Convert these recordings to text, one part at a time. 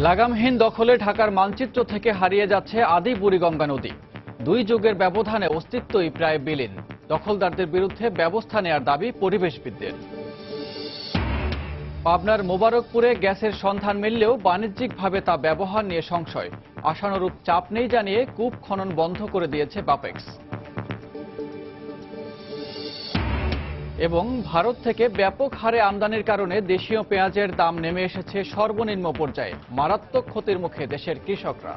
লাগামহীন দখলে ঢাকার মানচিত্র থেকে হারিয়ে যাচ্ছে আদি বুড়িগঙ্গা নদী। 2 যুগের ব্যবধানে অস্তিত্বই প্রায় বিলীন। দখলদারদের বিরুদ্ধে ব্যবস্থা নেয়ার দাবি পরিবেশবিদদের। পাবনার মোবারকপুরে গ্যাসের সন্ধান মিললেও বাণিজ্যিকভাবে তা ব্যবহার নিয়ে সংশয়। আশানুরূপ চাপ নেই জানিয়ে কূপ খনন বন্ধ করে দিয়েছে বাপেক্স। এবং ভারত থেকে ব্যাপক হারে আমদানির কারণে দেশীয় পেঁয়াজের দাম নেমে এসেছে সর্বনিম্ন পর্যায়ে। মারাত্মক ক্ষতির মুখে দেশের কৃষকরা।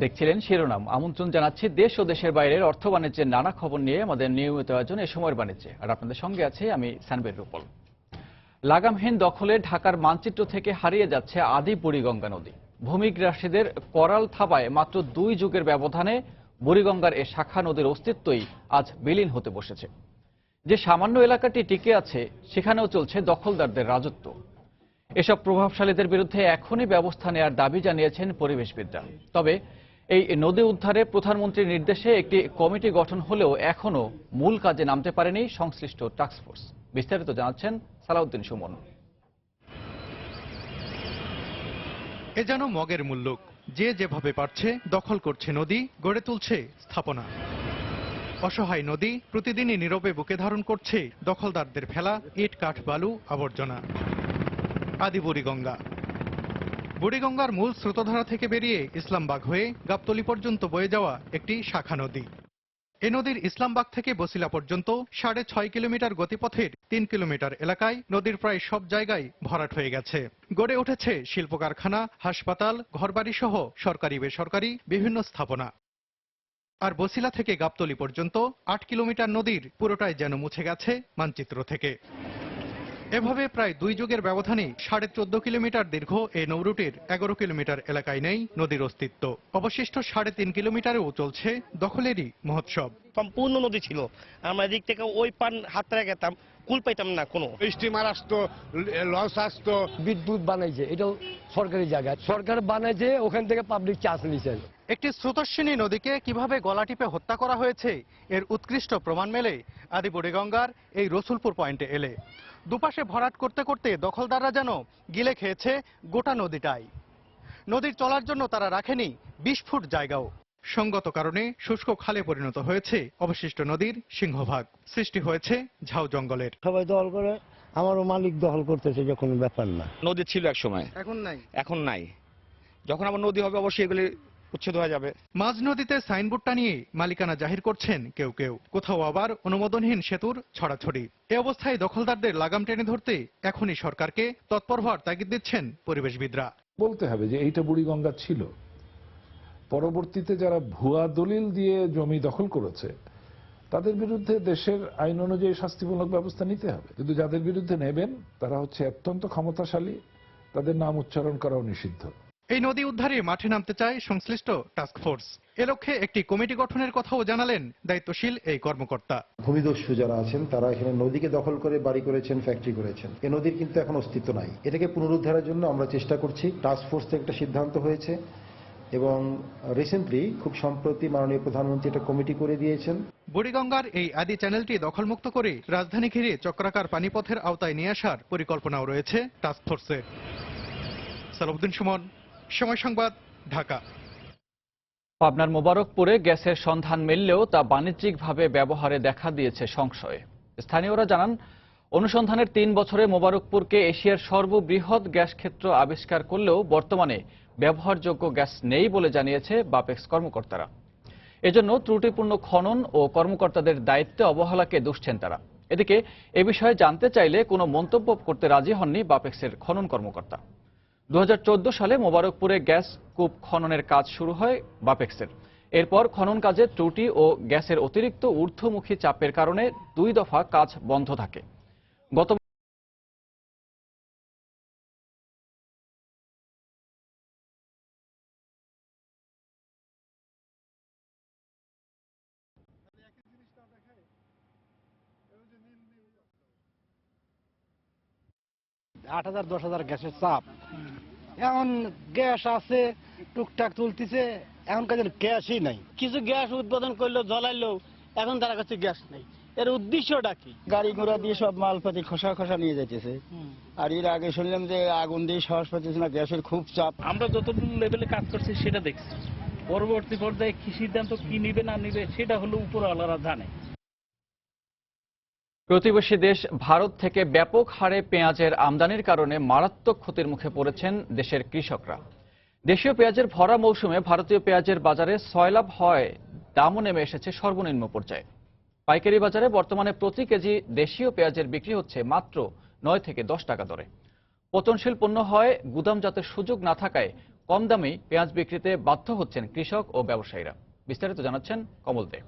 দেখছিলেন শিরোনাম। আমন্ত্রণ জানাচ্ছি দেশ ও দেশের বাইরের অর্থ বাণিজ্যের নানা খবর নিয়ে আমাদের নিয়মিত আয়োজন এই সময়ের বাণিজ্যে। আর আপনাদের সঙ্গে আছে আমি সানবীর রূপল। লাগামহীন দখলে ঢাকার মানচিত্র থেকে হারিয়ে যাচ্ছে আদি বুড়িগঙ্গা নদী। ভূমিগ্রাসীদের করাল থাবায় মাত্র 2 যুগের ব্যবধানে বুড়িগঙ্গার এ শাখা নদীর অস্তিত্বই আজ বিলীন হতে বসেছে। যে সামান্য এলাকাটি টিকে আছে সেখানেও চলছে দখলদারদের রাজত্ব। এসব প্রভাবশালীদের বিরুদ্ধে এখনই ব্যবস্থা নেওয়ার দাবি জানিয়েছেন পরিবেশবিদরা। তবে এই নদী উদ্ধারে প্রধানমন্ত্রীর নির্দেশে একটি কমিটি গঠন হলেও এখনো মূল কাজে নামতে পারেনি সংশ্লিষ্ট টাস্কফোর্স। বিস্তারিত জানাচ্ছেন সালাউদ্দিন সুমন। এ যেন মগের মুল্লুক, যে যেভাবে পারছে দখল করছে নদী, গড়ে তুলছে স্থাপনা। অসহায় নদী প্রতিদিনই নীরবে বুকে ধারণ করছে দখলদারদের ফেলা ইট কাঠ বালু আবর্জনা। আদি বুড়িগঙ্গা। বুড়িগঙ্গার মূল স্রোতধারা থেকে বেরিয়ে ইসলামবাগ হয়ে গাবতলী পর্যন্ত বয়ে যাওয়া একটি শাখা নদী। এ নদীর ইসলামবাগ থেকে বসিলা পর্যন্ত 6.5 কিলোমিটার গতিপথের 3 কিলোমিটার এলাকায় নদীর প্রায় সব জায়গায় ভরাট হয়ে গেছে। গড়ে উঠেছে শিল্প কারখানা, হাসপাতাল, ঘরবাড়ি সহ সরকারি বেসরকারি বিভিন্ন স্থাপনা। আর বসিলা থেকে গাবতলী পর্যন্ত 8 কিলোমিটার নদীর পুরোটাই যেন মুছে গেছে মানচিত্র থেকে। এভাবে প্রায় 2 যুগের ব্যবধানে 14.5 কিলোমিটার দীর্ঘ এই নৌরুটের 11 কিলোমিটার এলাকায় নেই নদীর অস্তিত্ব। অবশিষ্ট 3.5 কিলোমিটারেও চলছে দখলেরই মহোৎসব। সম্পূর্ণ নদী ছিল, আমরা এদিক থেকে ওই পান হাতটা গেতাম, কুল পাইতাম না কোনো। স্টিমার আসতো, লঞ্চ আসতো। বিদ্যুৎ বানাইছে, এটাও সরকারি জায়গা, সরকার বানাইছে, ওখান থেকে পাবলিক চার্জ নিছে। একটি স্রোতস্বিনী নদীকে কিভাবে গলা টিপে হত্যা করা হয়েছে এর উৎকৃষ্ট প্রমাণ মেলে আদি বুড়িগঙ্গার এই রসুলপুর পয়েন্টে এলে। দুপাশে ভরাট করতে করতে দখলদাররা যেন গিলে খেয়েছে গোটা নদীটাই। নদীর চলার জন্য তারা রাখেনি 20 ফুট জায়গাও। সঙ্গত কারণে শুষ্ক খালে পরিণত হয়েছে অবশিষ্ট নদীর সিংহভাগ। সৃষ্টি হয়েছে ঝাউ জঙ্গলের। সবাই দখল করে, আমারও মালিক দখল করতেছে, যে কোনো ব্যাপার না। নদী ছিল এক সময়, এখন নাই। এখন নাই। যখন আবার নদী হবে অবশ্যই এগুলি উচ্ছেদ হয়ে যাবে। মাঝ নদীতে সাইনবোর্ড টানিয়ে মালিকানা জাহির করছেন কেউ কেউ, কোথাও আবার অনুমোদনহীন সেতুর ছড়াছড়ি। এ অবস্থায় দখলদারদের লাগাম টেনে ধরতে এখনই সরকারকে তৎপর হওয়ার তাগিদ দিচ্ছেন পরিবেশবিদরা। বলতে হবে যে এইটা বুড়িগঙ্গা ছিল, পরবর্তীতে যারা ভুয়া দলিল দিয়ে জমি দখল করেছে তাদের বিরুদ্ধে দেশের আইন অনুযায়ী শাস্তিমূলক ব্যবস্থা নিতে হবে। কিন্তু যাদের বিরুদ্ধে নেবেন তারা হচ্ছে অত্যন্ত ক্ষমতাশালী, তাদের নাম উচ্চারণ করাও নিষিদ্ধ। এই নদী উদ্ধারে মাঠে নামতে চায় সংশ্লিষ্ট টাস্কফোর্স। এ লক্ষ্যে একটি কমিটি গঠনের কথাও জানালেন দায়িত্বশীল এই কর্মকর্তা। ভূমিদস্যু যারা আছেন তারা এখানে নদীকে দখল করে বাড়ি করেছেন, ফ্যাক্টরি করেছেন। এ নদীর কিন্তু এখন অস্তিত্ব নাই। এটাকে পুনরুদ্ধারের জন্য আমরা চেষ্টা করছি। টাস্কফোর্স থেকে একটা সিদ্ধান্ত হয়েছে এবং রিসেন্টলি খুব সম্প্রতি মাননীয় প্রধানমন্ত্রী একটা কমিটি করে দিয়েছেন। বুড়িগঙ্গার এই আদি চ্যানেলটি দখলমুক্ত করে রাজধানী ঘিরে চক্রাকার পানিপথের আওতায় নিয়ে আসার পরিকল্পনাও রয়েছে টাস্কফোর্সের। সালাউদ্দিন সুমন, সময় সংবাদ, ঢাকা। পাবনার মোবারকপুরে গ্যাসের সন্ধান মিললেও তা বাণিজ্যিকভাবে ব্যবহারে দেখা দিয়েছে সংশয়। স্থানীয়রা জানান, অনুসন্ধানের 3 বছরে মোবারকপুরকে এশিয়ার সর্ববৃহৎ গ্যাস ক্ষেত্র আবিষ্কার করলেও বর্তমানে ব্যবহারযোগ্য গ্যাস নেই বলে জানিয়েছে বাপেক্স কর্মকর্তারা। এজন্য ত্রুটিপূর্ণ খনন ও কর্মকর্তাদের দায়িত্বে অবহেলাকে দুষছেন তারা। এদিকে এ বিষয়ে জানতে চাইলে কোনো মন্তব্য করতে রাজি হননি বাপেক্সের খনন কর্মকর্তা। 2014 সালে মোবারকপুরে গ্যাস কূপ খননের কাজ শুরু হয় বাপেক্সের। এরপর খনন কাজে ত্রুটি ও গ্যাসের অতিরিক্ত ঊর্ধ্বমুখী চাপের কারণে 2 দফা কাজ বন্ধ থাকে। গত 8,000 10,000 গ্যাসের চাপ। এখন গ্যাস আছে টুকটাক তুলতেছে, এখন কাজের গ্যাসই নাই। কিছু গ্যাস উৎপাদন করলো জ্বলাইলো, এখন তারা কাছে গ্যাস নেই। এর উদ্দেশ্যটা কি? গাড়ি ঘোড়া দিয়ে সব মালপাতি খসা খসা নিয়ে যাইতেছে। আর এর আগে শুনলাম যে আগুন দিয়ে সাহস পাচ্ছে না, গ্যাসের খুব চাপ। আমরা যতদূর লেভেলে কাজ করছি সেটা দেখছি। পরবর্তী পর্যায়ে কি সিদ্ধান্ত কি নিবে না নিবে সেটা হলো উপরওয়ালারা জানে। প্রতিবেশী দেশ ভারত থেকে ব্যাপক হারে পেঁয়াজের আমদানির কারণে মারাত্মক ক্ষতির মুখে পড়েছেন দেশের কৃষকরা। দেশীয় পেঁয়াজের ভরা মৌসুমে ভারতীয় পেঁয়াজের বাজারে সয়লাভ হয় দামও নেমে এসেছে সর্বনিম্ন পর্যায়ে। পাইকারি বাজারে বর্তমানে প্রতি কেজি দেশীয় পেঁয়াজের বিক্রি হচ্ছে মাত্র 9 থেকে 10 টাকা দরে। পতনশীল পণ্য হয় গুদামজাতের সুযোগ না থাকায় কম দামেই পেঁয়াজ বিক্রিতে বাধ্য হচ্ছেন কৃষক ও ব্যবসায়ীরা। বিস্তারিত জানাচ্ছেন কমল দে।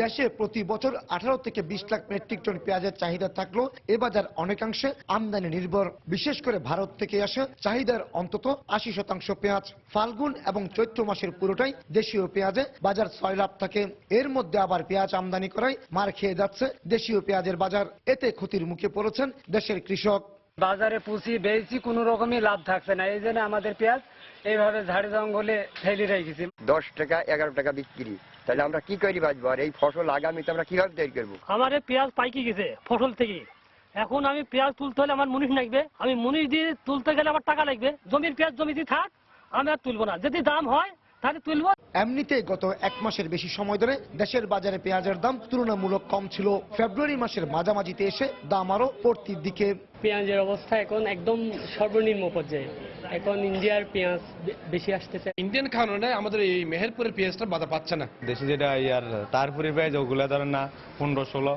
দেশে প্রতি বছর 18 থেকে 20 লাখ মেট্রিক টন পেঁয়াজের চাহিদা থাকলেও এ বাজার অনেকাংশে আমদানি নির্ভর। বিশেষ করে ভারত থেকে আসা চাহিদার অন্তত 80% পেঁয়াজ। ফাল্গুন এবং চৈত্র মাসের পুরোটাই দেশীয় পেঁয়াজে বাজার সয়লাভ থাকে। এর মধ্যে আবার পেঁয়াজ আমদানি করায় মার খেয়ে যাচ্ছে দেশীয় পেঁয়াজের বাজার। এতে ক্ষতির মুখে পড়েছেন দেশের কৃষক। বাজারে পুষি বেশি কোনো রকমই লাভ থাকছে না, এই জন্য আমাদের পেঁয়াজ এইভাবে ঝাড়ি জঙ্গলে ফেলে রেখেছি। 10 টাকা 11 টাকা বিক্রি, তাহলে আমরা কি করি বাঁচবো? আর এই ফসল আগামীতে আমরা কিভাবে তৈরি করবো? আমার পেঁয়াজ পাইকি গেছে ফসল থেকে। এখন আমি পেঁয়াজ তুলতে হলে আমার মুনিশ লাগবে, আমি মুনিশ দিয়ে তুলতে গেলে আমার টাকা লাগবে। জমির পেঁয়াজ জমিতে থাক, আমি আর তুলবো না। যদি দাম হয় তাহলে তুলবো। এমনিতেই গত 1 মাসের বেশি সময় ধরে দেশের বাজারে পেঁয়াজের দাম তুলনামূলক কম ছিল। ফেব্রুয়ারি মাসের মাঝামাঝিতে এসে দাম আরো পড়তির দিকে। পেঁয়াজের অবস্থা এখন একদম সর্বনিম্ন পর্যায়ে। এখন ইন্ডিয়ার পেঁয়াজ বেশি আসতেছে। ইন্ডিয়ান কারণে আমাদের এই মেহেরপুরের পেঁয়াজটা বাজার পাচ্ছে না। দেশি যেটা আর তারপরে পেঁয়াজ ওগুলা ধরেন না 15-16,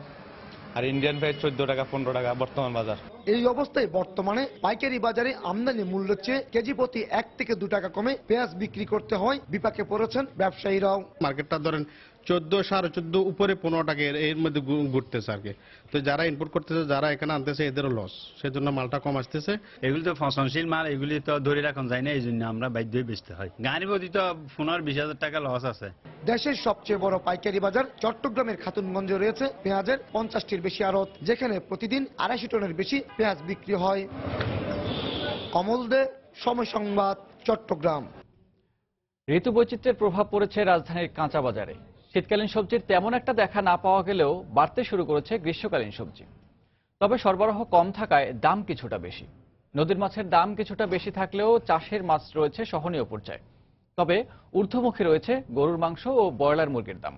আর ইন্ডিয়ান পেঁয়াজ 14 টাকা 15 টাকা বর্তমান বাজার। এই অবস্থায় বর্তমানে পাইকারি বাজারে আমদানি মূল্যের চেয়ে কেজি প্রতি 1 থেকে 2 টাকা কমে পেঁয়াজ বিক্রি করতে হয় বিপাকে পড়েছেন ব্যবসায়ীরাও। মার্কেটটা ধরেন 14, 14.5 উপরে 15 টাকা এর মধ্যে ঘুরতেছে আর কি। তো যারা ইম্পোর্ট করতেছে, যারা এখানে আনতেছে, এদেরও লস, সেজন্য মালটা কম আসতেছে। এগুলি তো ফসলশীল মাল, এগুলি তো ধরে রাখুন যায় না, এই জন্য আমরা বাধ্য হয়ে বেচতে হয়। গাড়ি প্রতি তো 15-20 টাকা লস আছে। দেশের সবচেয়ে বড় পাইকারি বাজার চট্টগ্রামের খাতুনগঞ্জে রয়েছে পেঁয়াজের 50টির বেশি আড়ত, যেখানে প্রতিদিন 250 টনের বেশি পেঁয়াজ বিক্রি হয়। কমল দে, সময় সংবাদ, চট্টগ্রাম। ঋতু বৈচিত্র্যের প্রভাব পড়েছে রাজধানীর কাঁচা বাজারে। শীতকালীন সবজির তেমন একটা দেখা না পাওয়া গেলেও বাড়তে শুরু করেছে গ্রীষ্মকালীন সবজি। তবে সরবরাহ কম থাকায় দাম কিছুটা বেশি। নদীর মাছের দাম কিছুটা বেশি থাকলেও চাষের মাছ রয়েছে সহনীয় পর্যায়ে। তবে ঊর্ধ্বমুখী রয়েছে গরুর মাংস ও ব্রয়লার মুরগির দাম।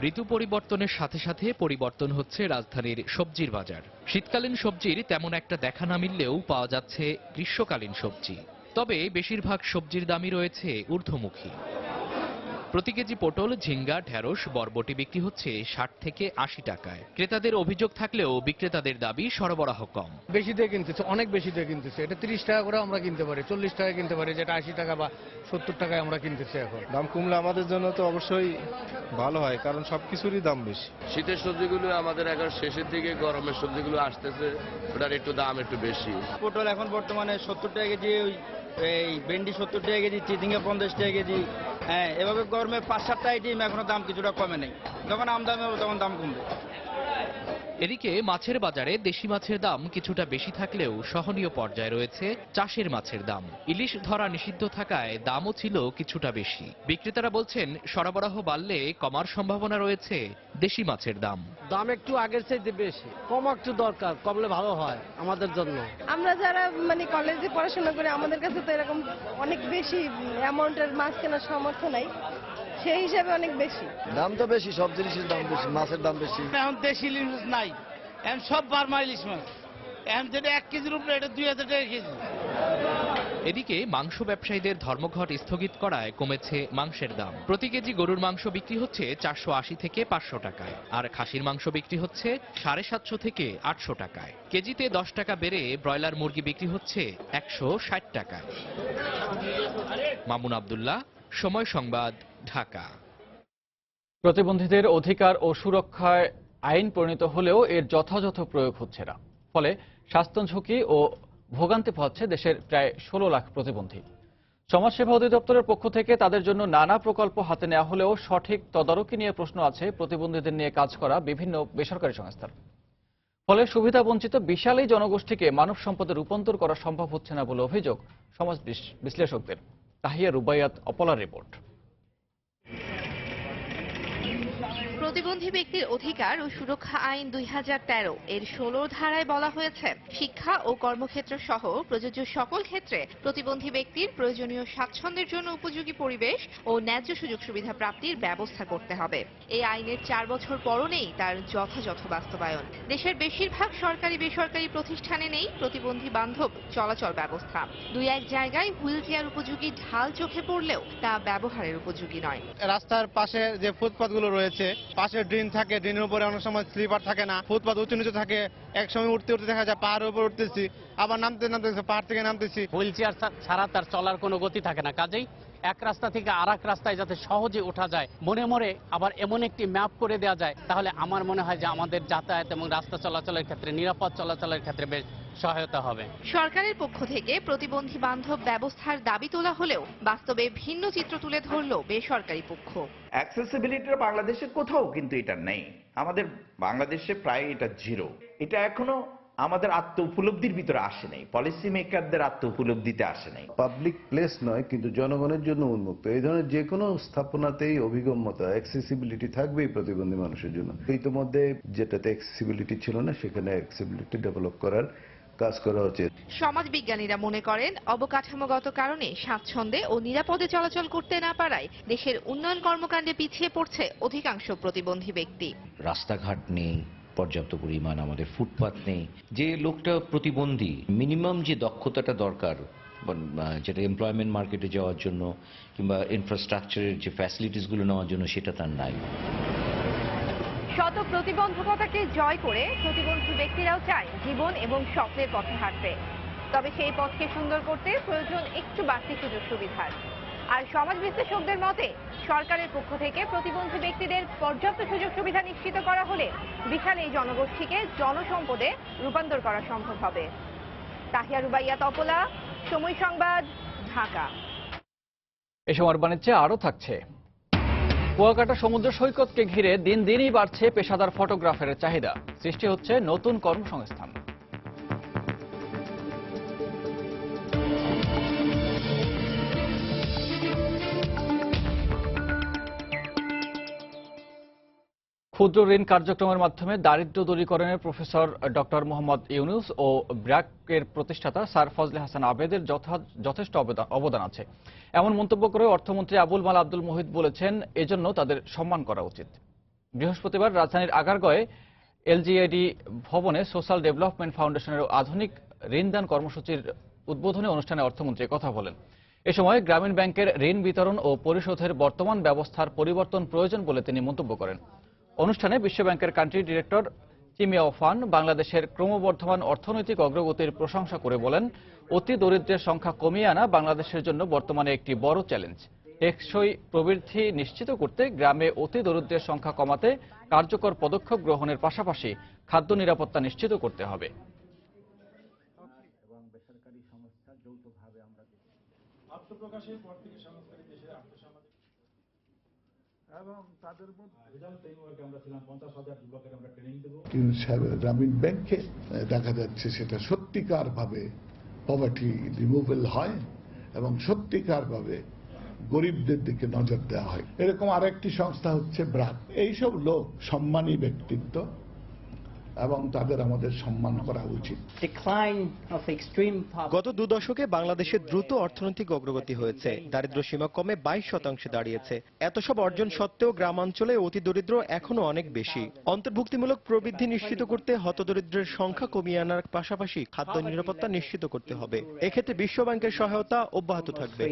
ঋতু পরিবর্তনের সাথে সাথে পরিবর্তন হচ্ছে রাজধানীর সবজির বাজার। শীতকালীন সবজির তেমন একটা দেখা না মিললেও পাওয়া যাচ্ছে গ্রীষ্মকালীন সবজি। তবে বেশিরভাগ সবজির দামই রয়েছে ঊর্ধ্বমুখী। প্রতি কেজি পটল, ঝিঙ্গা, ঢেঁড়স, বরবটি বিক্রি হচ্ছে 60 থেকে 80 টাকায়। ক্রেতাদের অভিযোগ থাকলেও বিক্রেতাদের দাবি সরবরাহ কম। বেশি দিয়ে কিনতেছে, অনেক বেশি দিয়ে কিনতেছে। এটা 30 টাকা করে আমরা কিনতে পারি, 40 টাকা কিনতে পারি, যেটা 80 টাকা বা 70 টাকায় আমরা কিনতেছি। এখন দাম কমলে আমাদের জন্য তো অবশ্যই ভালো হয়, কারণ সবকিছুরই দাম বেশি। শীতের সবজিগুলো আমাদের এখন শেষের দিকে, গরমের সবজিগুলো আসতেছে, ওটার একটু দাম একটু বেশি। পটল এখন বর্তমানে 70 টাকা কেজি, এই ভেন্ডি 70 টাকা কেজি, চিচিঙ্গা 50 টাকা কেজি। হ্যাঁ, এভাবে গরমে 5-7টা আইটেম এখনো দাম কিছুটা কমে নেই। যখন আমদানি হবে তখন দাম কমবে। এদিকে মাছের বাজারে দেশি মাছের দাম কিছুটা বেশি থাকলেও সহনীয় পর্যায়ে রয়েছে চাষের মাছের দাম। ইলিশ ধরা নিষিদ্ধ থাকায় দামও ছিল কিছুটা বেশি। বিক্রেতারা বলছেন সরবরাহ বাড়লে কমার সম্ভাবনা রয়েছে দেশি মাছের দাম। দাম একটু আগের চাইতে বেশি, কম একটু দরকার, কমলে ভালো হয় আমাদের জন্য। আমরা যারা কলেজে পড়াশোনা করি, আমাদের কাছে তো এরকম অনেক বেশি অ্যামাউন্টের মাছ কেনার সামর্থ্য নাই, সেই হিসাবে অনেক বেশি দাম তো বেশি, সব জিনিসের দাম বেশি, মাছের দাম বেশি। এখন দেশি ইলিশ নাই, এখন সব বার্মা ইলিশ মাছ। এখন যেটা 1 কেজির উপরে, এটা 2000 টাকা কেজি। এদিকে মাংস ব্যবসায়ীদের ধর্মঘট স্থগিত করায় কমেছে মাংসের দাম। প্রতি কেজি গরুর মাংস বিক্রি হচ্ছে 480 থেকে 500 টাকায়, আর খাসির মাংস বিক্রি হচ্ছে 750 থেকে 800 টাকায়। কেজিতে 10 টাকা বেড়ে ব্রয়লার মুরগি বিক্রি হচ্ছে 160 টাকায়। মামুন আব্দুল্লাহ, সময় সংবাদ, ঢাকা। প্রতিবন্ধীদের অধিকার ও সুরক্ষায় আইন প্রণীত হলেও এর যথাযথ প্রয়োগ হচ্ছে না। ফলে স্বাস্থ্য ঝুঁকি ও ভোগান্তি পাচ্ছে দেশের প্রায় 16 লাখ প্রতিবন্ধী। সমাজসেবা অধিদপ্তরের পক্ষ থেকে তাদের জন্য নানা প্রকল্প হাতে নেওয়া হলেও সঠিক তদারকি নিয়ে প্রশ্ন আছে প্রতিবন্ধীদের নিয়ে কাজ করা বিভিন্ন বেসরকারি সংস্থার। ফলে সুবিধাবঞ্চিত বিশাল এই জনগোষ্ঠীকে মানব সম্পদে রূপান্তর করা সম্ভব হচ্ছে না বলে অভিযোগ সমাজ বিশ্লেষকদের। তাহিয়া রুবাইয়াত অপলার রিপোর্ট। প্রতিবন্ধী ব্যক্তির অধিকার ও সুরক্ষা আইন 2013 এর 16 ধারায় বলা হয়েছে, শিক্ষা ও কর্মক্ষেত্র সহ প্রযোজ্য সকল ক্ষেত্রে প্রতিবন্ধী ব্যক্তির প্রয়োজনীয় স্বাচ্ছন্দ্যের জন্য উপযোগী পরিবেশ ও ন্যায্য সুযোগ সুবিধা প্রাপ্তির ব্যবস্থা করতে হবে। এই আইনের 4 বছর পরও নেই তার যথাযথ বাস্তবায়ন। দেশের বেশিরভাগ সরকারি বেসরকারি প্রতিষ্ঠানে নেই প্রতিবন্ধী বান্ধব চলাচল ব্যবস্থা। 2-1 জায়গায় হুইলচেয়ার উপযোগী ঢাল চোখে পড়লেও তা ব্যবহারের উপযোগী নয়। রাস্তার পাশে যে ফুটপাথগুলো রয়েছে, পাশে ড্রেন থাকে, ড্রেনের উপরে অনেক সময় স্লিপার থাকে না, ফুটপাথ উঁচু নিচু থাকে, এক সময় উঠতে উঠতে দেখা যায় পাহাড়ের উপর উঠতেছি, আবার নামতে নামতে পাহাড় থেকে নামতেছি। হুইলচেয়ার ছাড়া তার চলার কোনো গতি থাকে না, কাজেই এক রাস্তা থেকে আরেক রাস্তায় যাতে সহজে ওঠা যায়, মনে মনে আবার এমন একটি ম্যাপ করে দেওয়া যায়, তাহলে আমার মনে হয় যে আমাদের যাতায়াত এবং রাস্তা চলাচলের ক্ষেত্রে, নিরাপদ চলাচলের ক্ষেত্রে বেশ সহায়তা হবে। সরকারের পক্ষ থেকে প্রতিবন্ধী বান্ধব ব্যবস্থার দাবি তোলা হলেও বাস্তবে ভিন্ন চিত্র তুলে ধরল বেসরকারি পক্ষ। অ্যাক্সেসিবিলিটির বাংলাদেশে কোথাও কিন্তু এটা নেই, আমাদের বাংলাদেশে প্রায় এটা জিরো। এটা এখনো আমাদের আত্ম উপলব্ধির ভিতরে আসে নাই, পলিসি মেকারদের আত্ম উপলব্ধিতে আসে নাই। পাবলিক প্লেস নয়, কিন্তু জনগণের জন্য উন্মুক্ত এই ধরনের যে কোনো স্থাপনাতেই অভিগম্যতা, অ্যাক্সেসিবিলিটি থাকবেই প্রতিবন্ধী মানুষের জন্য। ইতিমধ্যে যেটাতে অ্যাক্সেসিবিলিটি ছিল না, সেখানে অ্যাক্সেসিবিলিটি ডেভেলপ করার কাজ করা উচিত। সমাজ বিজ্ঞানীরা মনে করেন, অবকাঠামোগত কারণে স্বাচ্ছন্দ্যে ও নিরাপদে চলাচল করতে না পারায় দেশের উন্নয়ন কর্মকাণ্ডে পিছিয়ে পড়ছে অধিকাংশ প্রতিবন্ধী ব্যক্তি। রাস্তাঘাট নেই, পর্যাপ্ত পরিমাণ আমাদের ফুটপাত নেই। যে লোকটা প্রতিবন্ধী, মিনিমাম যে দক্ষতাটা দরকার, যেটা এমপ্লয়মেন্ট মার্কেটে যাওয়ার জন্য কিংবা ইনফ্রাস্ট্রাকচারের যে ফ্যাসিলিটিসগুলো নেওয়ার জন্য, সেটা তার নাই। শত প্রতিবন্ধকতাকে জয় করে প্রতিবন্ধী ব্যক্তিরাও চায় জীবন এবং স্বপ্নের পথে হাঁটতে। তবে সেই পথকে সুন্দর করতে প্রয়োজন একটু বাড়তি সুযোগ সুবিধার। আর সমাজ বিশ্লেষকদের মতে, সরকারের পক্ষ থেকে প্রতিবন্ধী ব্যক্তিদের পর্যাপ্ত সুযোগ সুবিধা নিশ্চিত করা হলে বিশাল এই জনগোষ্ঠীকে জনসম্পদে রূপান্তর করা সম্ভব হবে। তাহিয়া রুবাইয়াত অপলা, সময় সংবাদ, ঢাকা। এই সময় বাণিজ্যে আরও থাকছে। কুয়াকাটা সমুদ্র সৈকতকে ঘিরে দিন দিনই বাড়ছে পেশাদার ফটোগ্রাফারের চাহিদা, সৃষ্টি হচ্ছে নতুন কর্মসংস্থান। ক্ষুদ্র ঋণ কার্যক্রমের মাধ্যমে দারিদ্র্য দূরীকরণের প্রফেসর ডক্টর মোহাম্মদ ইউনুস ও ব্র্যাকের প্রতিষ্ঠাতা স্যার ফজলে হাসান আবেদের যথেষ্ট অবদান আছে, এমন মন্তব্য করে অর্থমন্ত্রী আবুল মাল আব্দুল মুহিত বলেছেন, এজন্য তাদের সম্মান করা উচিত। বৃহস্পতিবার রাজধানীর আগারগাঁয়ে এলজিআইডি ভবনে সোশ্যাল ডেভেলপমেন্ট ফাউন্ডেশনের আধুনিক ঋণদান কর্মসূচির উদ্বোধনী অনুষ্ঠানে অর্থমন্ত্রী কথা বলেন। এ সময় গ্রামীণ ব্যাংকের ঋণ বিতরণ ও পরিশোধের বর্তমান ব্যবস্থার পরিবর্তন প্রয়োজন বলে তিনি মন্তব্য করেন। অনুষ্ঠানে বিশ্বব্যাংকের কান্ট্রি ডিরেক্টর চিমিয়াও ফান বাংলাদেশের ক্রমবর্ধমান অর্থনৈতিক অগ্রগতির প্রশংসা করে বলেন, অতি দরিদ্রের সংখ্যা কমিয়ে আনা বাংলাদেশের জন্য বর্তমানে একটি বড় চ্যালেঞ্জ। টেকসই প্রবৃদ্ধি নিশ্চিত করতে গ্রামে অতি দরিদ্রের সংখ্যা কমাতে কার্যকর পদক্ষেপ গ্রহণের পাশাপাশি খাদ্য নিরাপত্তা নিশ্চিত করতে হবে। গ্রামীণ ব্যাংকে দেখা যাচ্ছে সেটা সত্যিকার ভাবে পভার্টি রিমুভাল হয় এবং সত্যিকার ভাবে গরিবদের দিকে নজর দেওয়া হয়। এরকম আরেকটি সংস্থা হচ্ছে ব্র্যাক। এইসব লোক সম্মানী ব্যক্তিত্ব এবং তাদের আমাদের সম্মান করা উচিত। গত 2 দশকে বাংলাদেশে দ্রুত অর্থনৈতিক অগ্রগতি হয়েছে, দারিদ্র সীমা কমে 22% দাঁড়িয়েছে। এত সব অর্জন সত্ত্বেও গ্রামাঞ্চলে অতি দরিদ্র এখনো অনেক বেশি। অন্তর্ভুক্তিমূলক প্রবৃদ্ধি নিশ্চিত করতে হতদরিদ্রের সংখ্যা কমিয়ে আনার পাশাপাশি খাদ্য নিরাপত্তা নিশ্চিত করতে হবে। এক্ষেত্রে বিশ্বব্যাংকের সহায়তা অব্যাহত থাকবে।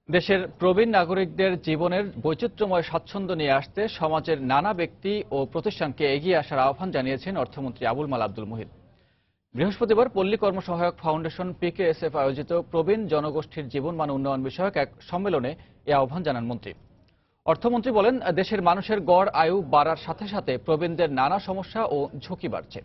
দেশের প্রবীণ নাগরিকদের জীবনের বৈচিত্র্যময় স্বাচ্ছন্দ্য নিয়ে আসতে সমাজের নানা ব্যক্তি ও প্রতিষ্ঠানকে এগিয়ে আসার আহ্বান জানিয়েছেন অর্থমন্ত্রী আবুল মাল আব্দুল মুহিত। বৃহস্পতিবার পল্লী কর্মসহায়ক ফাউন্ডেশন পিকেএসএফ আয়োজিত প্রবীণ জনগোষ্ঠীর জীবনমান উন্নয়ন বিষয়ক এক সম্মেলনে এ আহ্বান জানান মন্ত্রী। অর্থমন্ত্রী বলেন, দেশের মানুষের গড় আয়ু বাড়ার সাথে সাথে প্রবীণদের নানা সমস্যা ও ঝুঁকি বাড়ছে।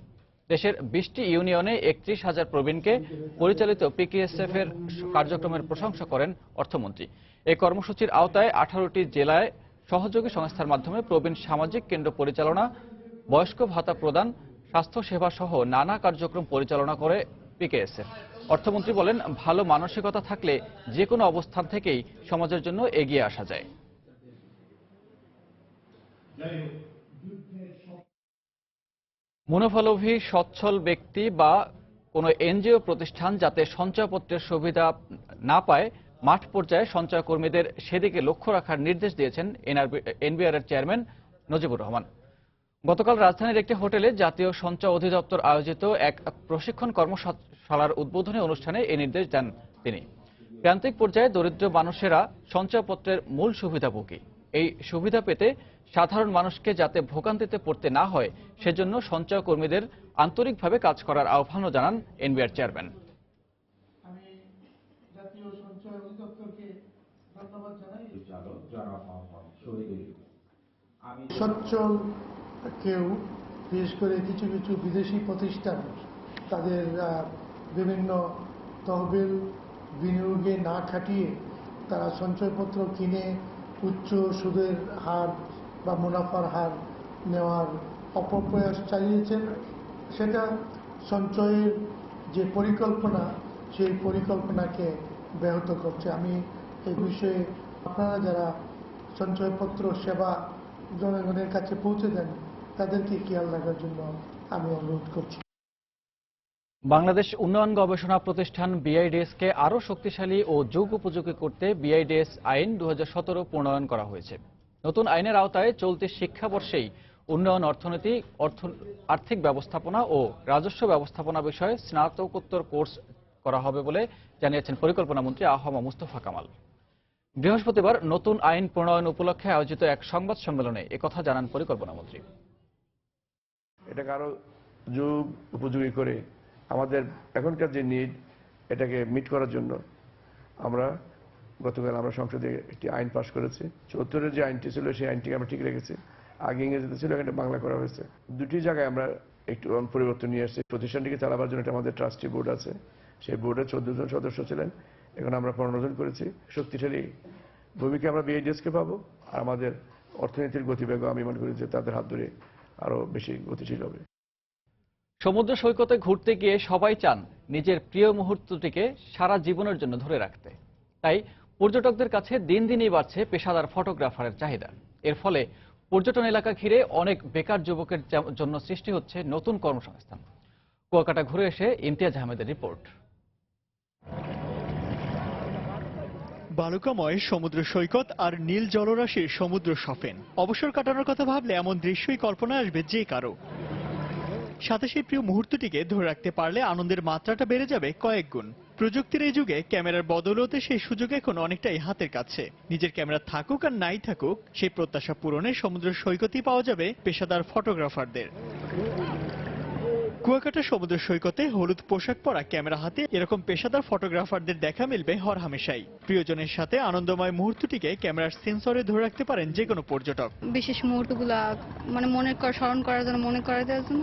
দেশের 20টি ইউনিয়নে 31,000 প্রবীণকে পরিচালিত পিকেএসএফ এর কার্যক্রমের প্রশংসা করেন অর্থমন্ত্রী। এই কর্মসূচির আওতায় 18টি জেলায় সহযোগী সংস্থার মাধ্যমে প্রবীণ সামাজিক কেন্দ্র পরিচালনা, বয়স্ক ভাতা প্রদান, স্বাস্থ্য সেবা সহ নানা কার্যক্রম পরিচালনা করে পিকেএসএফ। অর্থমন্ত্রী বলেন, ভালো মানসিকতা থাকলে যে কোনো অবস্থান থেকেই সমাজের জন্য এগিয়ে আসা যায়। মুনাফালোভী সচ্ছল ব্যক্তি বা কোনো এনজিও প্রতিষ্ঠান যাতে সঞ্চয়পত্রের সুবিধা না পায়, মাঠ পর্যায়ে সঞ্চয় কর্মীদের সেদিকে লক্ষ্য রাখার নির্দেশ দিয়েছেন এনবিআর এর চেয়ারম্যান নজিবুর রহমান। গতকাল রাজধানীর একটি হোটেলে জাতীয় সঞ্চয় অধিদপ্তর আয়োজিত এক প্রশিক্ষণ কর্মশালার উদ্বোধনী অনুষ্ঠানে এই নির্দেশ দেন তিনি। প্রান্তিক পর্যায়ে দরিদ্র মানুষেরা সঞ্চয়পত্রের মূল সুবিধাভোগী। এই সুবিধা পেতে সাধারণ মানুষকে যাতে ভোগান্তিতে পড়তে না হয় সেজন্য সঞ্চয় কর্মীদের আন্তরিকভাবে কাজ করার আহ্বানও জানান এনবিআর চেয়ারম্যান। সচ্ছল কেউ, বিশেষ করে কিছু কিছু বিদেশি প্রতিষ্ঠান তাদের বিভিন্ন তহবিল বিনিয়োগে না খাটিয়ে তারা সঞ্চয়পত্র কিনে উচ্চ সুদের হার বা মুনাফার হার নেওয়ার অপপ্রয়াস চালিয়েছেন। সেটা সঞ্চয়ের যে পরিকল্পনা, সেই পরিকল্পনাকে ব্যাহত করছে। আমি এই বিষয়ে আপনারা যারা সঞ্চয়পত্র সেবা জনগণের কাছে পৌঁছে দেন তাদেরকে খেয়াল রাখার জন্য আমি অনুরোধ করছি। বাংলাদেশ উন্নয়ন গবেষণা প্রতিষ্ঠান বিআইডিএস-কে আরও শক্তিশালী ও যুগ উপযোগী করতে বিআইডিএস আইন 2017 প্রণয়ন করা হয়েছে। নতুন আইনের আওতায় চলতি শিক্ষাবর্ষেই উন্নয়ন অর্থনীতি, আর্থিক ব্যবস্থাপনা ও রাজস্ব ব্যবস্থাপনা বিষয়ে স্নাতকোত্তর কোর্স করা হবে বলে জানিয়েছেন পরিকল্পনা মন্ত্রী আহমদ মুস্তফা কামাল। বৃহস্পতিবার নতুন আইন প্রণয়ন উপলক্ষে আয়োজিত এক সংবাদ সম্মেলনে একথা জানান পরিকল্পনা মন্ত্রী। এটাকে আরো যুগ উপযোগী করে আমাদের এখনকার যে নিড এটাকে মিট করার জন্য গতকাল আমরা সংসদে একটি আইন পাশ করেছি। 74-এর যে আইনটি ছিল সেই আইনটিকে আমরা ঠিক রেখেছি। আগে ইংরেজিতে ছিল, এখানে বাংলা করা হয়েছে। দুটি জায়গায় আমরা একটু পরিবর্তন নিয়ে আসছি। প্রতিষ্ঠানটিকে চালাবার জন্য আমাদের ট্রাস্টি বোর্ড আছে, সেই বোর্ডে 14 জন সদস্য ছিলেন, এখন আমরা 15 জন করেছি। শক্তিশালী ভূমিকা আমরা বিআইডিএস-কে পাবো, আর আমাদের অর্থনীতির গতিবেগ আমি মনে করি যে তাদের হাত ধরে আরো বেশি গতিশীল হবে। সমুদ্র সৈকতে ঘুরতে গিয়ে সবাই চান নিজের প্রিয় মুহূর্তটিকে সারা জীবনের জন্য ধরে রাখতে। তাই পর্যটকদের কাছে দিন দিনই বাড়ছে পেশাদার ফটোগ্রাফারের চাহিদা। এর ফলে পর্যটন এলাকা ঘিরে অনেক বেকার যুবকের জন্য সৃষ্টি হচ্ছে নতুন কর্মসংস্থান। কুয়াকাটা ঘুরে এসে ইমতিয়াজ আহমেদের রিপোর্ট। বালুকাময় সমুদ্র সৈকত আর নীল জলরাশির সমুদ্র সফেন। অবসর কাটানোর কথা ভাবলে এমন দৃশ্যই কল্পনায় আসবে যে কারো। সাথে সেই প্রিয় মুহূর্তটিকে ধরে রাখতে পারলে আনন্দের মাত্রাটা বেড়ে যাবে কয়েক গুণ। প্রযুক্তির এই যুগে ক্যামেরার বদৌলতে সেই সুযোগ এখন অনেকটাই হাতের কাছে। নিজের ক্যামেরা থাকুক আর নাই থাকুক, সেই প্রত্যাশা পূরণে সমুদ্র সৈকতই পাওয়া যাবে পেশাদার ফটোগ্রাফারদের। কুয়াকাটা সমুদ্র সৈকতে হলুদ পোশাক পরা ক্যামেরা হাতে এরকম পেশাদার ফটোগ্রাফারদের দেখা মিলবে হরহামেশাই। প্রিয়জনের সাথে আনন্দময় মুহূর্তটিকে ক্যামেরার সেন্সরে ধরে রাখতে পারেন যে কোনো পর্যটক। বিশেষ মুহূর্তগুলা স্মরণ করার জন্য, মনে করার জন্য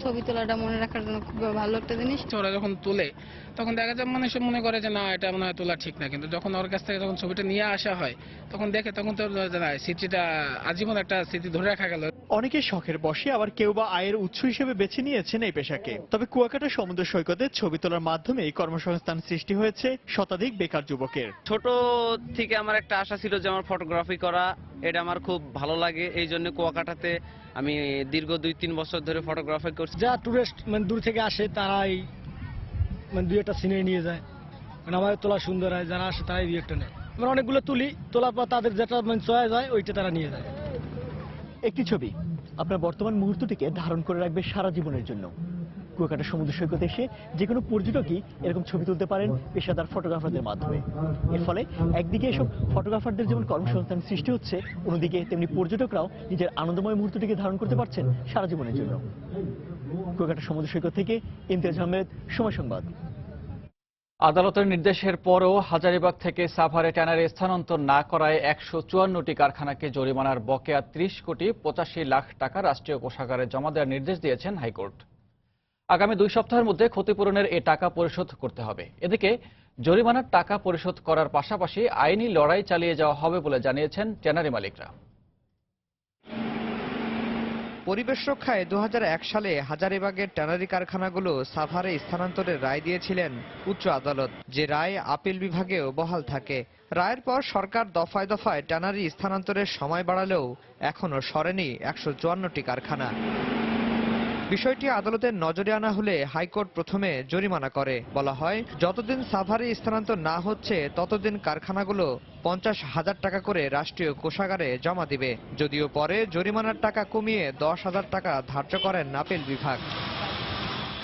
ছবি তোলাটা মনে রাখার জন্য খুব ভালো একটা জিনিস। ওরা যখন তোলে তখন দেখা যায় মানুষ মনে করে যে না এটা মনে হয় তোলা ঠিক না, কিন্তু যখন ওর কাছ থেকে যখন ছবিটা নিয়ে আসা হয় তখন দেখে, তখন তো স্মৃতিটা আজীবন একটা স্মৃতি ধরে রাখা গেল। অনেকে শখের বশে, আবার কেউ বা আয়ের উৎস হিসেবে বেছে নিয়েছেন এই পেশাকে। তবে কুয়াকাটা সমুদ্র সৈকতে ছবি তোলার মাধ্যমে এই কর্মসংস্থান সৃষ্টি হয়েছে শতাধিক বেকার যুবকের। ছোট থেকে আমার একটা আশা ছিল যে আমার ফটোগ্রাফি করা, এটা আমার খুব ভালো লাগে। এই জন্য কুয়াকাটাতে আমি দীর্ঘ 2-3 বছর ধরে ফটোগ্রাফি করছি। যা টুরিস্ট দূর থেকে আসে তারাই দুই একটা সিনারি নিয়ে যায়, আমাদের তোলা সুন্দর হয়, যারা আসে তারাই দুই একটা নেয়। আমরা অনেকগুলো তুলি, তোলার পর তাদের যেটা চয়েস হয় ওইটা তারা নিয়ে যায়। একটি ছবি আপনার বর্তমান মুহূর্তটিকে ধারণ করে রাখবে সারা জীবনের জন্য। কুয়াকাটা সমুদ্র সৈকতে এসে যে কোনো পর্যটকই এরকম ছবি তুলতে পারেন পেশাদার ফটোগ্রাফারদের মাধ্যমে। এর ফলে একদিকে এসব ফটোগ্রাফারদের যেমন কর্মসংস্থান সৃষ্টি হচ্ছে, অন্যদিকে তেমনি পর্যটকরাও নিজের আনন্দময় মুহূর্তটিকে ধারণ করতে পারছেন সারা জীবনের জন্য। কুয়াকাটা সমুদ্র সৈকত থেকে ইমতিয়াজ আহমেদ, সময় সংবাদ। আদালতের নির্দেশের পরও হাজারীবাগ থেকে সাভারে ট্যানারি স্থানান্তর না করায় 154টি কারখানাকে জরিমানার বকেয়া 30 কোটি 85 লাখ টাকা রাষ্ট্রীয় কোষাগারে জমা দেওয়ার নির্দেশ দিয়েছেন হাইকোর্ট। আগামী 2 সপ্তাহের মধ্যে ক্ষতিপূরণের এ টাকা পরিশোধ করতে হবে। এদিকে জরিমানার টাকা পরিশোধ করার পাশাপাশি আইনি লড়াই চালিয়ে যাওয়া হবে বলে জানিয়েছেন ট্যানারি মালিকরা। পরিবেশ রক্ষায় 2001 সালে হাজারীবাগের ট্যানারি কারখানাগুলো সাভারে স্থানান্তরের রায় দিয়েছিলেন উচ্চ আদালত, যে রায় আপিল বিভাগেও বহাল থাকে। রায়ের পর সরকার দফায় দফায় ট্যানারি স্থানান্তরের সময় বাড়ালেও এখনো সরেনি 154টি কারখানা। বিষয়টি আদালতের নজরে আনা হলে হাইকোর্ট প্রথমে জরিমানা করে। বলা হয়, যতদিন সাভারে স্থানান্তর না হচ্ছে ততদিন কারখানাগুলো 50,000 টাকা করে রাষ্ট্রীয় কোষাগারে জমা দিবে। যদিও পরে জরিমানার টাকা কমিয়ে 10,000 টাকা ধার্য করেন আপিল বিভাগ।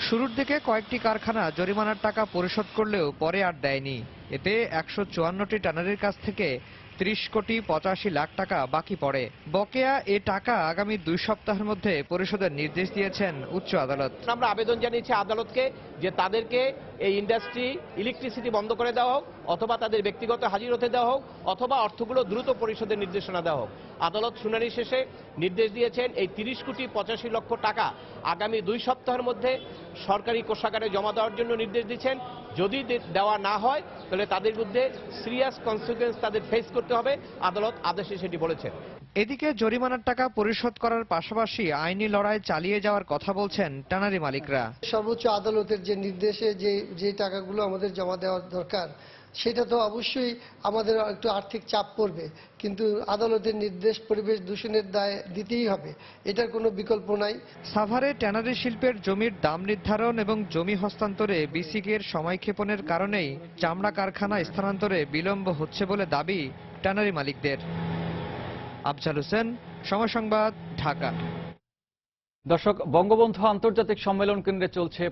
শুরুর দিকে কয়েকটি কারখানা জরিমানার টাকা পরিশোধ করলেও পরে আর দেয়নি। এতে 154টি ট্যানারির কাছ থেকে 30,85,00,000 টাকা বাকি পড়ে। বকেয়া এ টাকা আগামী 2 সপ্তাহের মধ্যে পরিশোধের নির্দেশ দিয়েছেন উচ্চ আদালত। আমরা আবেদন জানিয়েছি আদালতকে যে তাদেরকে এই ইন্ডাস্ট্রি ইলেকট্রিসিটি বন্ধ করে দেওয়া হোক, অথবা তাদের ব্যক্তিগত হাজির হতে দেওয়া হোক, অথবা অর্থগুলো দ্রুত পরিশোধের নির্দেশনা দেওয়া হোক। আদালত শুনানি শেষে নির্দেশ দিয়েছেন এই 30,85,00,000 টাকা আগামী 2 সপ্তাহের মধ্যে সরকারি কোষাগারে জমা দেওয়ার জন্য নির্দেশ দিচ্ছেন। যদি দেওয়া না হয় তাহলে তাদের বিরুদ্ধে সিরিয়াস কনসিকুয়েন্স তাদের ফেস করতে হবে, আদালত আদেশে সেটি বলেছেন। এদিকে জরিমানার টাকা পরিশোধ করার পাশাপাশি আইনি লড়াই চালিয়ে যাওয়ার কথা বলছেন ট্যানারি মালিকরা। সর্বোচ্চ আদালতের যে নির্দেশে যে টাকাগুলো আমাদের জমা দেওয়ার দরকার, সেটা তো অবশ্যই আমাদের একটু আর্থিক চাপ পড়বে, কিন্তু আদালতের নির্দেশ পরিবেশ দূষণের দায় দিতেই হবে, এটার কোনো বিকল্প নাই। সাভারে ট্যানারি শিল্পের জমির দাম নির্ধারণ এবং জমি হস্তান্তরে বিসিকের সময়ক্ষেপণের কারণেই চামড়া কারখানা স্থানান্তরে বিলম্ব হচ্ছে বলে দাবি ট্যানারি মালিকদের। আফজাল হোসেন, সময় সংবাদ, ঢাকা। দর্শক, বঙ্গবন্ধু আন্তর্জাতিক সম্মেলন কেন্দ্রে চলছে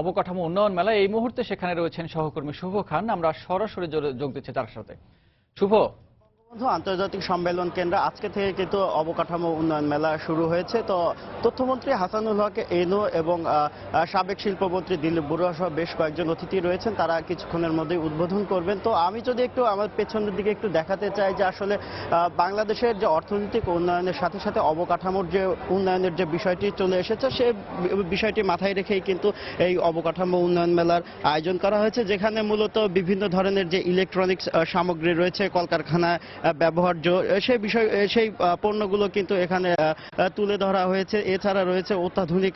অবকাঠামো উন্নয়ন মেলা। এই মুহূর্তে সেখানে রয়েছেন সহকর্মী শুভ খান। আমরা সরাসরি যোগ দিচ্ছি তার সাথে। শুভ, বঙ্গবন্ধু আন্তর্জাতিক সম্মেলন কেন্দ্র আজকে থেকে কিন্তু অবকাঠামো উন্নয়ন মেলা শুরু হয়েছে। তো তথ্যমন্ত্রী হাসানুল হক এনু এবং সাবেক শিল্পমন্ত্রী দিলীপ বড়ুয়া সহ বেশ কয়েকজন অতিথি রয়েছেন, তারা কিছুক্ষণের মধ্যেই উদ্বোধন করবেন। তো আমি যদি একটু আমার পেছনের দিকে একটু দেখাতে চাই যে আসলে বাংলাদেশের যে অর্থনৈতিক উন্নয়নের সাথে সাথে অবকাঠামোর যে উন্নয়নের যে বিষয়টি চলে এসেছে, সে বিষয়টি মাথায় রেখেই কিন্তু এই অবকাঠামো উন্নয়ন মেলার আয়োজন করা হয়েছে, যেখানে মূলত বিভিন্ন ধরনের যে ইলেকট্রনিক্স সামগ্রী রয়েছে, কলকারখানায় ব্যবহার্য সেই পণ্যগুলো কিন্তু এখানে তুলে ধরা হয়েছে। এছাড়া রয়েছে অত্যাধুনিক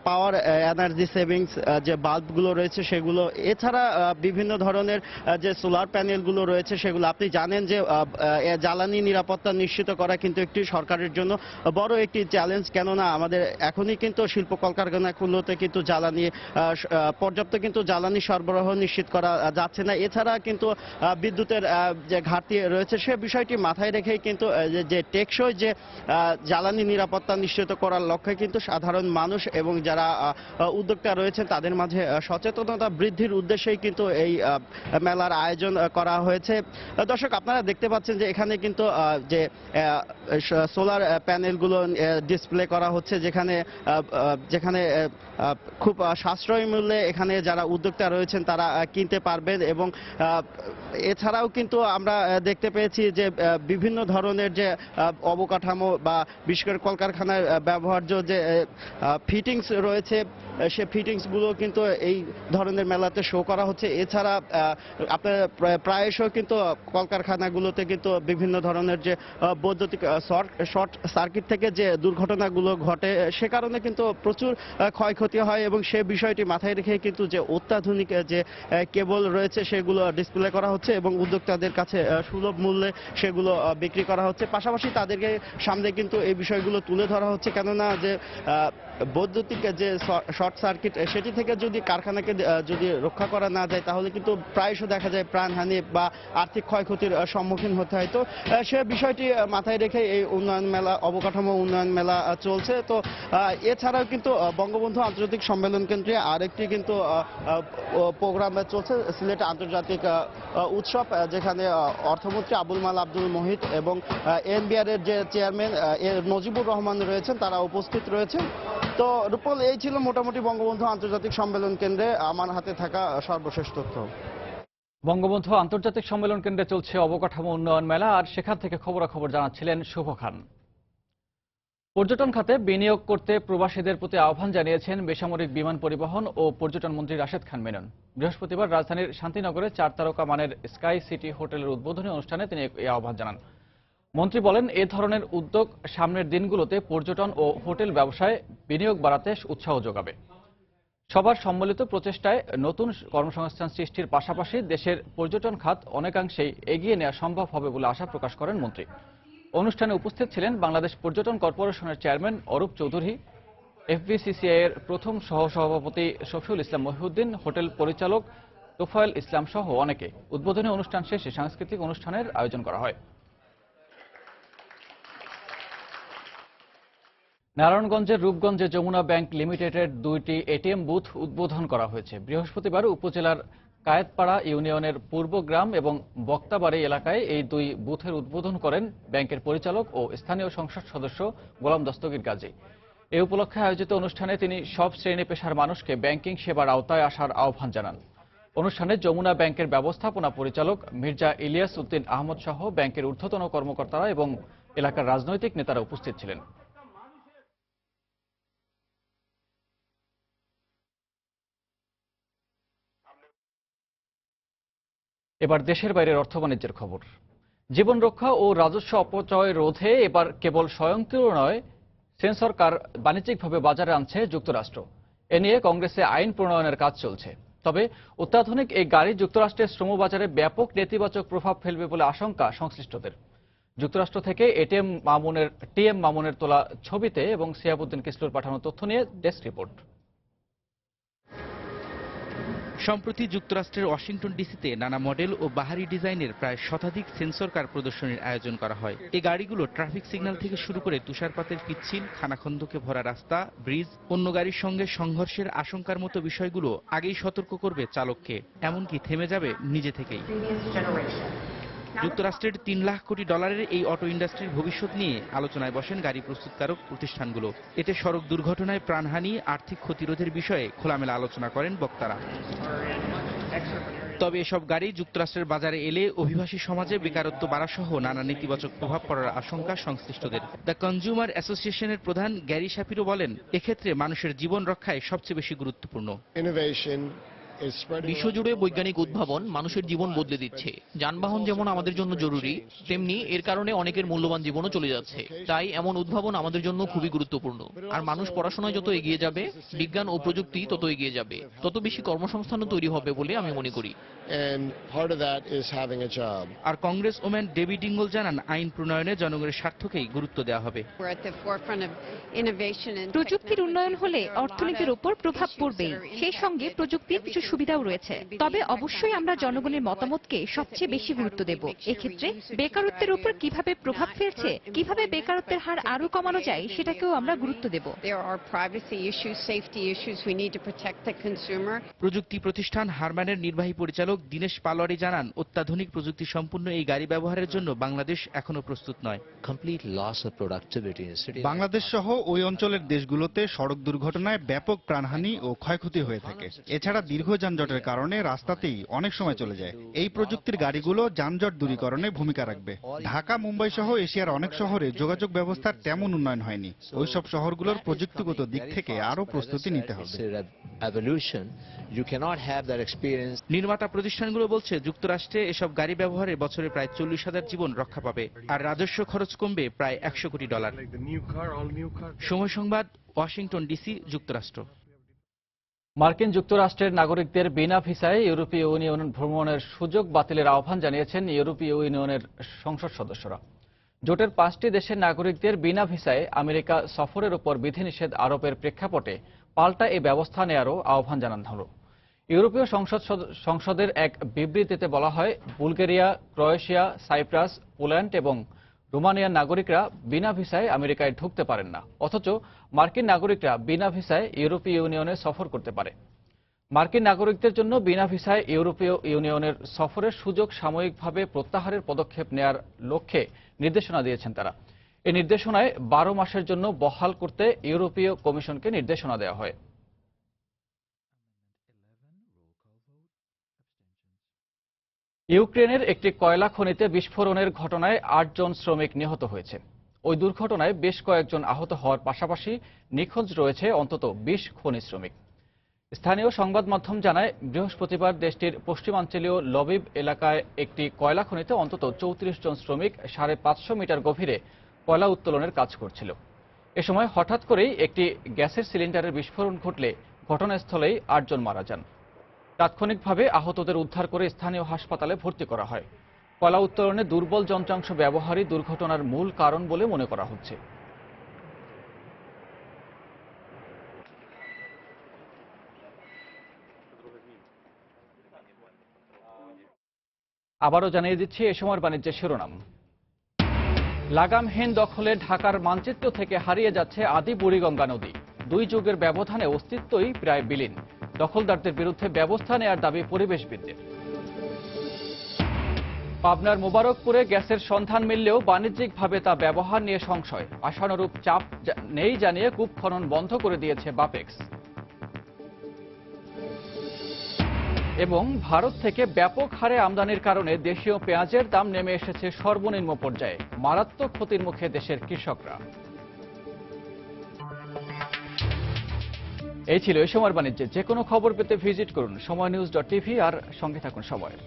পাওয়ার এনার্জি সেভিংস যে বাল্বগুলো রয়েছে সেগুলো, এছাড়া বিভিন্ন ধরনের যে সোলার প্যানেলগুলো রয়েছে সেগুলো। আপনি জানেন যে জ্বালানি নিরাপত্তা নিশ্চিত করা কিন্তু একটি সরকারের জন্য বড় একটি চ্যালেঞ্জ, কেননা আমাদের এখনই কিন্তু শিল্প কলকারখানাগুলোতে কিন্তু পর্যাপ্ত কিন্তু জ্বালানি সরবরাহ নিশ্চিত করা যাচ্ছে না। এছাড়া কিন্তু বিদ্যুতের যে ঘাটতি রয়েছে সে বিষয়টি মাথায় রেখেই কিন্তু যে টেকসই যে জ্বালানি নিরাপত্তা নিশ্চিত করার লক্ষ্যে কিন্তু সাধারণ মানুষ এবং যারা উদ্যোক্তা রয়েছেন তাদের মাঝে সচেতনতা বৃদ্ধির উদ্দেশ্যেই কিন্তু এই মেলার আয়োজন করা হয়েছে। দর্শক, আপনারা দেখতে পাচ্ছেন যে এখানে কিন্তু যে সোলার প্যানেলগুলো ডিসপ্লে করা হচ্ছে, যেখানে খুব সাশ্রয়ী মূল্যে এখানে যারা উদ্যোক্তা রয়েছেন তারা কিনতে পারবেন। এবং এছাড়াও কিন্তু আমরা দেখতে পেয়েছি যে বিভিন্ন ধরনের যে অবকাঠামো বা বিশেষ করে কলকারখানায় ব্যবহার্য যে ফিটিংস রয়েছে, সে ফিটিংসগুলো কিন্তু এই ধরনের মেলাতে শো করা হচ্ছে। এছাড়া আপনার প্রায়শই কিন্তু কলকারখানাগুলোতে কিন্তু বিভিন্ন ধরনের যে বৈদ্যুতিক শর্ট সার্কিট থেকে যে দুর্ঘটনাগুলো ঘটে, সে কারণে কিন্তু প্রচুর ক্ষয়ক্ষতি হয়, এবং সে বিষয়টি মাথায় রেখে কিন্তু যে অত্যাধুনিক যে কেবল রয়েছে সেগুলো ডিসপ্লে করা হচ্ছে এবং উদ্যোক্তাদের কাছে সুলভ মূল্যে সেগুলো বিক্রি করা হচ্ছে। পাশাপাশি তাদেরকে সামনে কিন্তু এই বিষয়গুলো তুলে ধরা হচ্ছে, কেননা যে বৈদ্যুতিক যে শর্ট সার্কিট সেটি থেকে যদি কারখানাকে যদি রক্ষা করা না যায় তাহলে কিন্তু প্রায়শ দেখা যায় প্রাণহানি বা আর্থিক ক্ষয়ক্ষতির সম্মুখীন হতে হয়। তো সে বিষয়টি মাথায় রেখে এই উন্নয়ন মেলা, অবকাঠামো উন্নয়ন মেলা চলছে। তো এছাড়াও কিন্তু বঙ্গবন্ধু আন্তর্জাতিক সম্মেলন কেন্দ্রে আরেকটি কিন্তু প্রোগ্রাম চলছে, সিলেট আন্তর্জাতিক উৎসব, যেখানে অর্থমন্ত্রী আবুল মাল আব্দুল মোহিত এবং এনবিআর এর যে চেয়ারম্যান নজিবুর রহমান রয়েছেন তারা উপস্থিত রয়েছেন। তো রূপল, এই ছিল মোটামুটি বঙ্গবন্ধু আন্তর্জাতিক সম্মেলন কেন্দ্রে আমার হাতে থাকা সর্বশেষ তথ্য। বঙ্গবন্ধু আন্তর্জাতিক সম্মেলন কেন্দ্রে চলছে অবকাঠামো উন্নয়ন মেলা, আর সেখান থেকে খবরাখবর জানাচ্ছিলেন শুভ খান। পর্যটন খাতে বিনিয়োগ করতে প্রবাসীদের প্রতি আহ্বান জানিয়েছেন বেসামরিক বিমান পরিবহন ও পর্যটন মন্ত্রী রাশেদ খান মেনন। বৃহস্পতিবার রাজধানীর শান্তিনগরে 4 তারকা মানের স্কাই সিটি হোটেলের উদ্বোধনী অনুষ্ঠানে তিনি এই আহ্বান জানান। মন্ত্রী বলেন, এ ধরনের উদ্যোগ সামনের দিনগুলোতে পর্যটন ও হোটেল ব্যবসায় বিনিয়োগ বাড়াতে উৎসাহ যোগাবে। সবার সম্মিলিত প্রচেষ্টায় নতুন কর্মসংস্থান সৃষ্টির পাশাপাশি দেশের পর্যটন খাত অনেকাংশেই এগিয়ে নেওয়া সম্ভব হবে বলে আশা প্রকাশ করেন মন্ত্রী। অনুষ্ঠানে উপস্থিত ছিলেন বাংলাদেশ পর্যটন কর্পোরেশনের চেয়ারম্যান অরূপ চৌধুরী, এফবিসিসিআই এর প্রথম সহসভাপতি শফিউল ইসলাম মহিউদ্দিন, হোটেল পরিচালক তোফায়েল ইসলাম সহ অনেকে। উদ্বোধনী অনুষ্ঠান শেষে সাংস্কৃতিক অনুষ্ঠানের আয়োজন করা হয়। নারায়ণগঞ্জের রূপগঞ্জে যমুনা ব্যাংক লিমিটেডের 2টি এটিএম বুথ উদ্বোধন করা হয়েছে। বৃহস্পতিবার উপজেলার কায়েতপাড়া ইউনিয়নের পূর্বগ্রাম এবং বক্তাবাড়ি এলাকায় এই 2 বুথের উদ্বোধন করেন ব্যাংকের পরিচালক ও স্থানীয় সংসদ সদস্য গোলাম দস্তগীর গাজী। এই উপলক্ষে আয়োজিত অনুষ্ঠানে তিনি সব শ্রেণী পেশার মানুষকে ব্যাংকিং সেবার আওতায় আসার আহ্বান জানান। অনুষ্ঠানে যমুনা ব্যাংকের ব্যবস্থাপনা পরিচালক মির্জা ইলিয়াস উদ্দিন আহমদ সহ ব্যাংকের ঊর্ধ্বতন কর্মকর্তারা এবং এলাকার রাজনৈতিক নেতারা উপস্থিত ছিলেন। এবার দেশের বাইরের অর্থ বাণিজ্যের খবর। জীবন রক্ষা ও রাজস্ব অপচয় রোধে এবার কেবল স্বয়ংক্রিয় নয়, সেন্সর কার বাণিজ্যিকভাবে বাজারে আনছে যুক্তরাষ্ট্র। এ নিয়ে কংগ্রেসে আইন প্রণয়নের কাজ চলছে। তবে অত্যাধুনিক এই গাড়ি যুক্তরাষ্ট্রের শ্রমবাজারে ব্যাপক নেতিবাচক প্রভাব ফেলবে বলে আশঙ্কা সংশ্লিষ্টদের। যুক্তরাষ্ট্র থেকে টিএম মামুনের তোলা ছবিতে এবং সিয়াবুদ্দিন কিসলুর পাঠানো তথ্য নিয়ে ডেস্ক রিপোর্ট। সম্প্রতি যুক্তরাষ্ট্রের ওয়াশিংটন ডিসিতে নানা মডেল ও বাহারি ডিজাইনের প্রায় শতাধিক সেন্সর কার প্রদর্শনীর আয়োজন করা হয়। এই গাড়িগুলো ট্রাফিক সিগন্যাল থেকে শুরু করে তুষারপাতের পিচ্ছিল, খানাখন্দকে ভরা রাস্তা, ব্রিজ, অন্য গাড়ির সঙ্গে সংঘর্ষের আশঙ্কার মতো বিষয়গুলো আগেই সতর্ক করবে চালককে, এমনকি থেমে যাবে নিজে থেকেই। যুক্তরাষ্ট্রের $3 লাখ কোটি এই অটো ইন্ডাস্ট্রির ভবিষ্যৎ নিয়ে আলোচনায় বসেন গাড়ি প্রস্তুতকারক প্রতিষ্ঠানগুলো। এতে সড়ক দুর্ঘটনায় প্রাণহানি, আর্থিক ক্ষতিরোধের বিষয়ে খোলামেলা আলোচনা করেন বক্তারা। তবে এসব গাড়ি যুক্তরাষ্ট্রের বাজারে এলে অভিবাসী সমাজে বেকারত্ব বাড়া সহ নানা নেতিবাচক প্রভাব পড়ার আশঙ্কা সংশ্লিষ্টদের। দ্য কনজিউমার অ্যাসোসিয়েশনের প্রধান গ্যারি শাপিরো বলেন, এক্ষেত্রে মানুষের জীবন রক্ষায় সবচেয়ে বেশি গুরুত্বপূর্ণ। বিশ্বজুড়ে বৈজ্ঞানিক উদ্ভাবন মানুষের জীবন বদলে দিচ্ছে। যানবাহন যেমন আমাদের জন্য জরুরি, তেমনি এর কারণে অনেকের মূল্যবান জীবনও চলে যাচ্ছে। তাই এমন উদ্ভাবন আমাদের জন্য খুবই গুরুত্বপূর্ণ। আর মানুষ পড়াশোনায় যত এগিয়ে যাবে, বিজ্ঞান ও প্রযুক্তি তত এগিয়ে যাবে, তত বেশি কর্মসংস্থানও তৈরি হবে বলে আমি মনে করি। আর কংগ্রেস ওম্যান ডেবি ডিঙ্গল জানান, আইন প্রণয়নে জনগণের স্বার্থকেই গুরুত্ব দেওয়া হবে। প্রযুক্তির উন্নয়ন হলে অর্থনীতির উপর প্রভাব পড়বেই, সেই সঙ্গে প্রযুক্তির কিছু সুবিধাও রয়েছে। তবে অবশ্যই আমরা জনগণের মতামতকে সবচেয়ে বেশি গুরুত্ব দেব। এক্ষেত্রে বেকারত্বের উপর কিভাবে প্রভাব ফেলছে, কিভাবে বেকারত্বের হার আরো কমানো যায়, সেটাকেও আমরা গুরুত্ব দেব। প্রযুক্তি প্রতিষ্ঠান হারম্যানের নির্বাহী পরিচালক দীনেশ পালোয়ারি জানান, অত্যাধুনিক প্রযুক্তি সম্পন্ন এই গাড়ি ব্যবহারের জন্য বাংলাদেশ এখনো প্রস্তুত নয়। বাংলাদেশ সহ ওই অঞ্চলের দেশগুলোতে সড়ক দুর্ঘটনায় ব্যাপক প্রাণহানি ও ক্ষয়ক্ষতি হয়ে থাকে। এছাড়া দীর্ঘ যানজটের কারণে রাস্তাতেই অনেক সময় চলে যায়। এই প্রযুক্তির গাড়িগুলো যানজট দূরীকরণে ভূমিকা রাখবে। ঢাকা, মুম্বাই সহ এশিয়ার অনেক শহরে যোগাযোগ ব্যবস্থার তেমন উন্নয়ন হয়নি। ওইসব শহরগুলোর প্রযুক্তিগত দিক থেকে আরো প্রস্তুতি নিতে হবে। নির্মাতা প্রতিষ্ঠানগুলো বলছে, যুক্তরাষ্ট্রে এসব গাড়ি ব্যবহারে বছরে প্রায় 40,000 জীবন রক্ষা পাবে, আর রাজস্ব খরচ কমবে প্রায় $100 কোটি। সময় সংবাদ, ওয়াশিংটন ডিসি, যুক্তরাষ্ট্র। মার্কিন যুক্তরাষ্ট্রের নাগরিকদের বিনা ভিসায় ইউরোপীয় ইউনিয়ন ভ্রমণের সুযোগ বাতিলের আহ্বান জানিয়েছেন ইউরোপীয় ইউনিয়নের সংসদ সদস্যরা। জোটের 5টি দেশের নাগরিকদের বিনা ভিসায় আমেরিকা সফরের উপর বিধিনিষেধ আরোপের প্রেক্ষাপটে পাল্টা এই ব্যবস্থা নেয়ারও আহ্বান জানানো হল। ইউরোপীয় সংসদের এক বিবৃতিতে বলা হয়, বুলগেরিয়া, ক্রোয়েশিয়া, সাইপ্রাস, পোল্যান্ড এবং রোমানিয়ার নাগরিকরা বিনা ভিসায় আমেরিকায় ঢুকতে পারেন না, অথচ মার্কিন নাগরিকরা বিনা ভিসায় ইউরোপীয় ইউনিয়নে সফর করতে পারে। মার্কিন নাগরিকদের জন্য বিনা ভিসায় ইউরোপীয় ইউনিয়নের সফরের সুযোগ সাময়িকভাবে প্রত্যাহারের পদক্ষেপ নেয়ার লক্ষ্যে নির্দেশনা দিয়েছেন তারা। এই নির্দেশনায় 12 মাসের জন্য বহাল করতে ইউরোপীয় কমিশনকে নির্দেশনা দেওয়া হয়। ইউক্রেনের একটি কয়লা খনিতে বিস্ফোরণের ঘটনায় 8 জন শ্রমিক নিহত হয়েছে। ওই দুর্ঘটনায় বেশ কয়েকজন আহত হওয়ার পাশাপাশি নিখোঁজ রয়েছে অন্তত 20 খনি শ্রমিক। স্থানীয় সংবাদ মাধ্যম জানায়, বৃহস্পতিবার দেশটির পশ্চিমাঞ্চলীয় লবিব এলাকায় একটি কয়লা খনিতে অন্তত 34 জন শ্রমিক 550 মিটার গভীরে কয়লা উত্তোলনের কাজ করছিল। এ সময় হঠাৎ করেই একটি গ্যাসের সিলিন্ডারের বিস্ফোরণ ঘটলে ঘটনাস্থলেই 8 জন মারা যান। তাৎক্ষণিকভাবে আহতদের উদ্ধার করে স্থানীয় হাসপাতালে ভর্তি করা হয়। কয়লা উত্তোলনে দুর্বল যন্ত্রাংশ ব্যবহারই দুর্ঘটনার মূল কারণ বলে মনে করা হচ্ছে। আবারও জানিয়ে দিচ্ছি এ সময়ের বাণিজ্যের শিরোনাম। লাগামহীন দখলে ঢাকার মানচিত্র থেকে হারিয়ে যাচ্ছে আদি বুড়িগঙ্গা নদী। 2 যুগের ব্যবধানে অস্তিত্বই প্রায় বিলীন। দখলদারদের বিরুদ্ধে ব্যবস্থা নেয়ার দাবি পরিবেশবিদদের। পাবনার মোবারকপুরে গ্যাসের সন্ধান মিললেও বাণিজ্যিকভাবে তা ব্যবহার নিয়ে সংশয়। আশানুরূপ চাপ নেই জানিয়ে কূপ খনন বন্ধ করে দিয়েছে বাপেক্স। এবং ভারত থেকে ব্যাপক হারে আমদানির কারণে দেশীয় পেঁয়াজের দাম নেমে এসেছে সর্বনিম্ন পর্যায়ে। মারাত্মক ক্ষতির মুখে দেশের কৃষকরা। এই ছিল এই সময়ের বাণিজ্যে। যে কোনো খবর পেতে ভিজিট করুন সময়নিউজ.tv আর সঙ্গে থাকুন সময়ের।